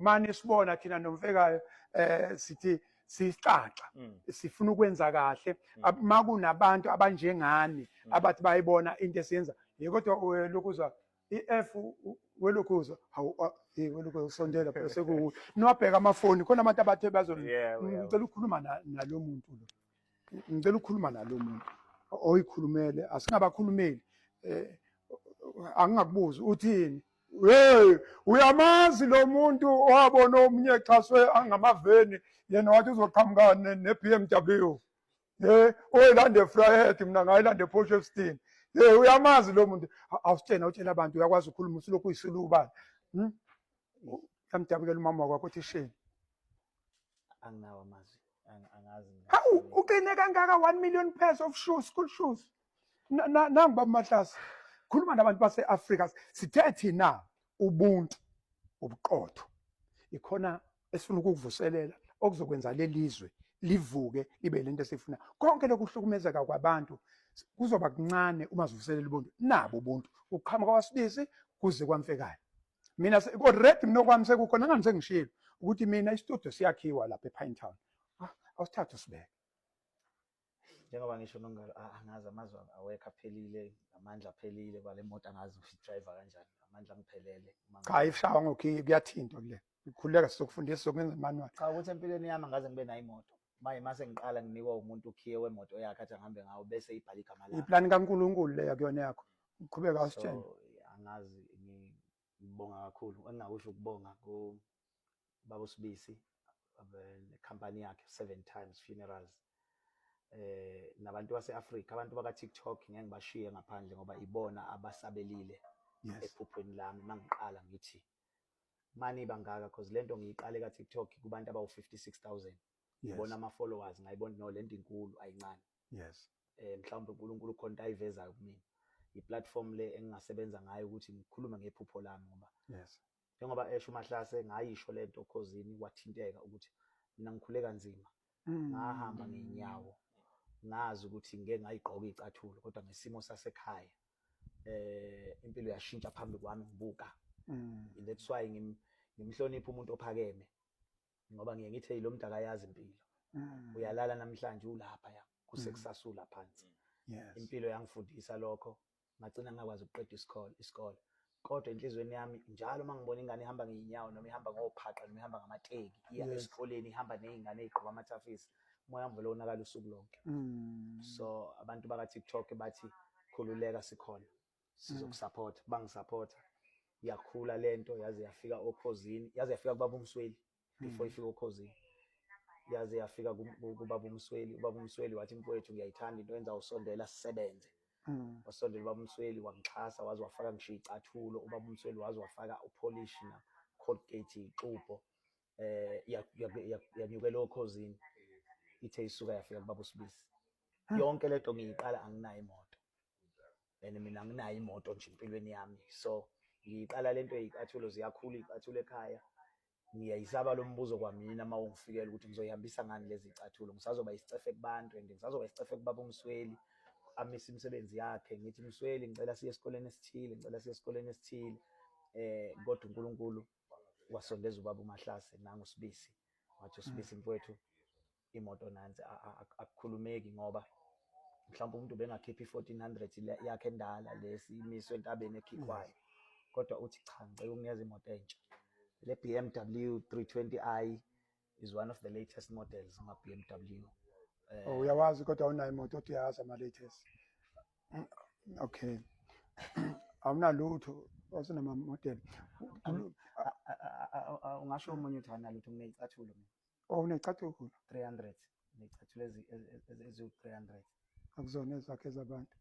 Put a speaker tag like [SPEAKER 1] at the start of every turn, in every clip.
[SPEAKER 1] manje sibona thina nomfekayo sithi sicaca sifuna ukwenza kahle makunabantu abanjengani abathi bayibona into esiyenza kodwa welokuzwa iF welokuzwa welokuzwa sondela bese ku nowabheka amafoni khona abantu abathe ngicela ukukhuluma nalo muntu lo ngicela ukukhuluma nalo muntu oyikhulumele asingabakhulumeli angingakubuza uthini hey uyamazi lo muntu owabona omunye exhaswe angamaveni yena wathi uzoqhamuka ne-BMW oyilande Fryhead mina ngayilande Porsche 15 uyamazi lo muntu awusitshena utshela abantu uyakwazi ukukhuluma usulokhu uyisulubala yamdabukela umama wakho uthi sheni
[SPEAKER 2] anginawo amazwi angazi
[SPEAKER 1] hawu uqine kangaka 1 million pairs of shoes school shoes nangu baba Mahlasi khuluma nabantu base-Afrika sithe thina ubuntu ubuqotho ikhona esifuna ukukuvuselela okuzokwenza lelizwe livuke libe lento esifuna konke lokuhlukumezeka kwabantu kuzoba kuncane uma sivuselela ubuntu nabo ubuntu ukuqhamuka kwasibisi kuze kwamfekayo mina already mina okwami sekukhona ngani sengishilo ukuthi mina istudio siyakhiwa lapha ePinetown awusithathe usibeke
[SPEAKER 2] njengoba ngisho nongalo angazi amazwi awekho aphelile amandla aphelile kwale moto angazi driver kanjani amandla angiphelele
[SPEAKER 1] cha ifshawa ngokhi kuyathinta kule ikhuleka sizokufundisa sokwenza manual
[SPEAKER 2] cha ukuthi empilweni yami angaze ngibe nayo imoto mase ngiqala nginikwa umuntu ukhiye wemoto yakhe athi angihambe ngawo bese ibhala igama lakhe
[SPEAKER 1] iplani kaNkulunkulu leya kuyona yakho uqhubeka usitshela
[SPEAKER 2] angazi ngibonga kakhulu engingakusho ukubonga ku baba uSibisi nekhampani yakhe 7 times funerals nabantu base-Afrika abantu baka TikTok ngeke ngibashiye ngaphandle ngoba ibona abasabelile ephuphweni lami mangiqala ngithi mani bangaka because lento ngiyiqale ka TikTok kubantu abawu 56,000 ngibona ama followers ngayibona no lento inkulu ayincane mhlawumbe uNkulunkulu khona ayivezayo kumina i-platform le engingasebenza ngayo ukuthi ngikhulume ngephupho lami ngoba njengoba esho uMahlase ngayisho lento okhosini wathinteka ukuthi mina ngikhule kanzima ngahamba ngenyawo ngazi ukuthi ngeke ngayigqoka izicathulo kodwa ngesimo sasekhaya impilo yashintsha phambi kwami ngibuka that's why ngimhlonipha umuntu ophakeme ngoba ngiye ngithe lo muntu akayazi impilo uyalala namhlanje ulapha ya kusekusasula phansi impilo yangifundisa lokho ngagcina ngakwazi ukuqeda isikole kodwa enhlizweni yami njalo mangibona ingane ihamba ngeinyawo noma ihamba ngophaqa noma ihamba ngamateki iya esikoleni ihamba nezingane ezigqoka amathafisi moya mvelo onakala usuku lonke so abantu baka TikTok bathi khululeka sikhona sizokusupport bangisupporta yakhula lento yaze yafika okhosini yaze yafika kubaba uMsweli before ifika okhosini yaze yafika kubaba uMsweli ubaba uMsweli wathi mfowethu ngiyayithanda into yenza usondela sisebenze wasondela ubaba uMsweli wangixhasa wazi wafaka ngisho izicathulo ubaba uMsweli wazi wafaka upolish na Colgate ixubo yanyukela okhosini ithe isuka yafika kubaba uSibisi yonke lento ngiyiqala anginayo imoto mina anginayo imoto nje empilweni yami so ngiyiqala lento ezicathulo ziyakhula izicathulo ekhaya ngiyayisaba lo mbuzo kwamina mawungifikela ukuthi ngizoyihambisa ngani lezi zicathulo ngisazoba isicefe kubantu and ngisazoba isicefe kubaba uMsweli amisa imisebenzi yakhe ngithi Msweli ngicela siye esikoleni esithile ngicela siye esikoleni esithile kodwa uNkulunkulu wasondeza ubaba uMahlase nangu uSibisi wathi uSibisi mfowethu imoto nansi akukhulumeki ngoba mhlawumbe umuntu bengakhipha i1400 yakhe endala lesimiswe entabeni ekhikhwayo kodwa uthi cha ngicela ukunikeza imoto entsha le BMW 320i is one of the latest models ma BMW
[SPEAKER 1] uyawazi kodwa unayo imoto othi uyazi ama latest okay awunalutho wasenama model
[SPEAKER 2] ungasho umunye uthi analutho nginezicathulo mina
[SPEAKER 1] unezicathulo
[SPEAKER 2] 300 nezicathulo ezi300
[SPEAKER 1] akuzona ezakhe zabantu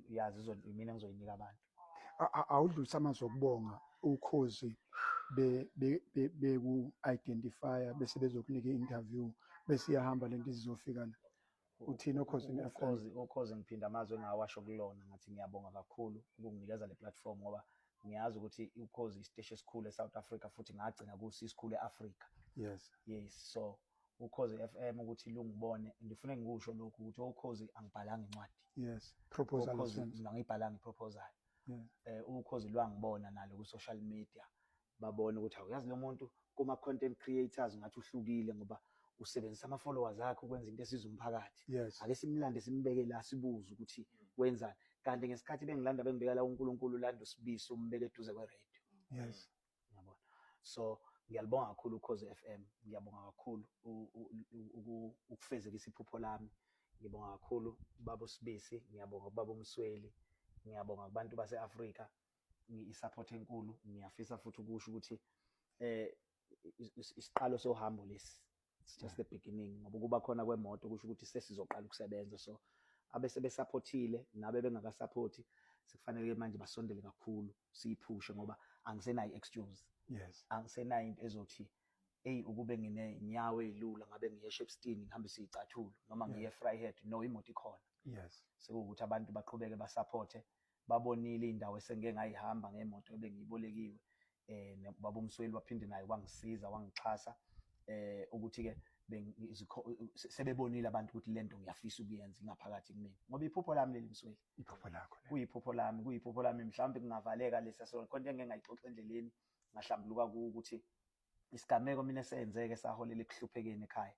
[SPEAKER 2] yazi mina ngizoyinika abantu
[SPEAKER 1] awudlulisa amazwi okubonga ukhozi beku identify bese bezokunika i-interview bese iyahamba lento izofika la uthini
[SPEAKER 2] ukhozi ngiphinda amazwi engawasho kulona ngathi ngiyabonga kakhulu ukunginikeza le platform ngoba ngiyazi ukuthi ukhozi isiteshi esikhulu eSouth Africa futhi ngagcina kusi isikhulu eAfrica
[SPEAKER 1] yes
[SPEAKER 2] so ukhozi FM ukuthi lungibone ngifuna ngikusho lokhu ukuthi ukhozi angibhalanga incwadi
[SPEAKER 1] proposal
[SPEAKER 2] ngibhalanga iproposal ukhozi lwangibona nalo ku social media babone ukuthi awuyazi lo muntu kuma content creators ngathi uhlukile ngoba usebenzisa ama followers akhe ukwenza into esiza umphakathi.
[SPEAKER 1] Yes.
[SPEAKER 2] Ake simlande simbeke la sibuze ukuthi wenzani. Kanti ngesikhathi bengilanda bengibeka la uNkulunkulu landa uSibiso umbeke eduze kwe radio.
[SPEAKER 1] Yes.
[SPEAKER 2] Yabona. So ngiyalibonga kakhulu uKhozi FM. Ngiyabonga kakhulu ukufezekisa iphupho lami. Ngiyabonga kakhulu baba uSibisi, ngiyabonga baba uMsweli. Ngiyabonga kubantu base-Afrika i-support enkulu. Ngiyafisa futhi ukusho ukuthi isiqalo sohambo lesi, it's just the beginning ngoba kuba khona kwemoto kusho ukuthi sesizoqala ukusebenza. So abese besupportile nabe bengakasupporti sekufanele manje basondele kakhulu siyiphushe ngoba angisenayo excuse.
[SPEAKER 1] Yes.
[SPEAKER 2] Angisenayo into ezothi ukube nginenyawo ezilula ngabe ngiye eShepstone ngihambe siyicathulo noma ngiye Vryheid no imoto ikhona.
[SPEAKER 1] Yes.
[SPEAKER 2] Sekuwukuthi abantu baqhubeke basupporte babonile indawo esengeke ngayihamba ngemoto ebengiyibolekiwe. Baba uMsweli waphinde naye wangisiza wangixhasa ukuthi ke sebebonile abantu ukuthi lento ngiyafisa ukuyenza ingaphakathi kumina ngoba iphupho lami leli Msweli,
[SPEAKER 1] Iphupho lakho.
[SPEAKER 2] kuyiphupho lami mhlawumbe kungavaleka lesa so konke engeke ngayixoxa endleleni ngahlambuluka ukuthi isigameko mina esenzeke saholela ekuhluphekeni ekhaya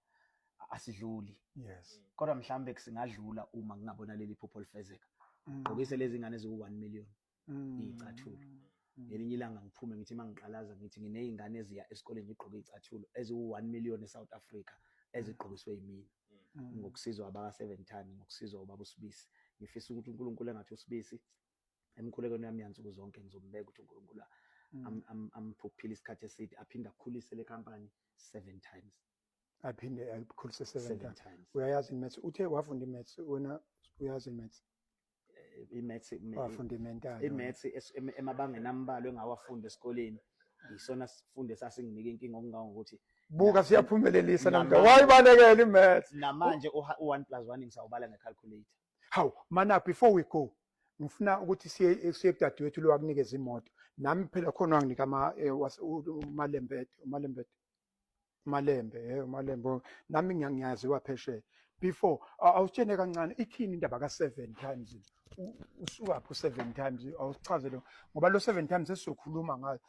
[SPEAKER 2] asidluli.
[SPEAKER 1] Yes.
[SPEAKER 2] Kodwa mhlawumbe singadlula uma ngingabona leli phupho lifezeka. Ngokise lezi ngane eziku1 million iyicathulo. Ngelinye ilanga ngiphume ngithi mangiqalaza ngithi nginezingane eziya esikoleni igqoke icathulo eziku1 million eSouth Africa ezigqokiswe yimina. Ngokusizwa abaka 7 times ngokusizwa ubaba uSibisi. Ngifisa ukuthi uNkulunkulu engathi uSibisi emkhulekweni yami yansuku zonke ngizombeka ukuthi uNkulunkulu amphuphile isikhathi eside aphinde akhulise le company 7 times.
[SPEAKER 1] Aphinde akhulise 7
[SPEAKER 2] times.
[SPEAKER 1] Uyayazi imaths uthe wafunda imaths wena uyazi imaths.
[SPEAKER 2] Imaths emabangeni ambalwa engawafunda esikoleni isona sifunde sasinginike inkinga okungangokuthi
[SPEAKER 1] buka siyaphumelelisa namhla wayibalekela imaths
[SPEAKER 2] namanje u1 + 1 ngisawubala ngecalculator.
[SPEAKER 1] Hawu mana before we go ngifuna ukuthi siye kudadewethu lo wakunikeza imoto nami phela khona wanginika Malembe nami ngiyazi waphesheya before awutshene kancane ithini indaba ka7 times usuka pho 7 times awusichazele ngoba lo 7 times esizokhuluma ngayo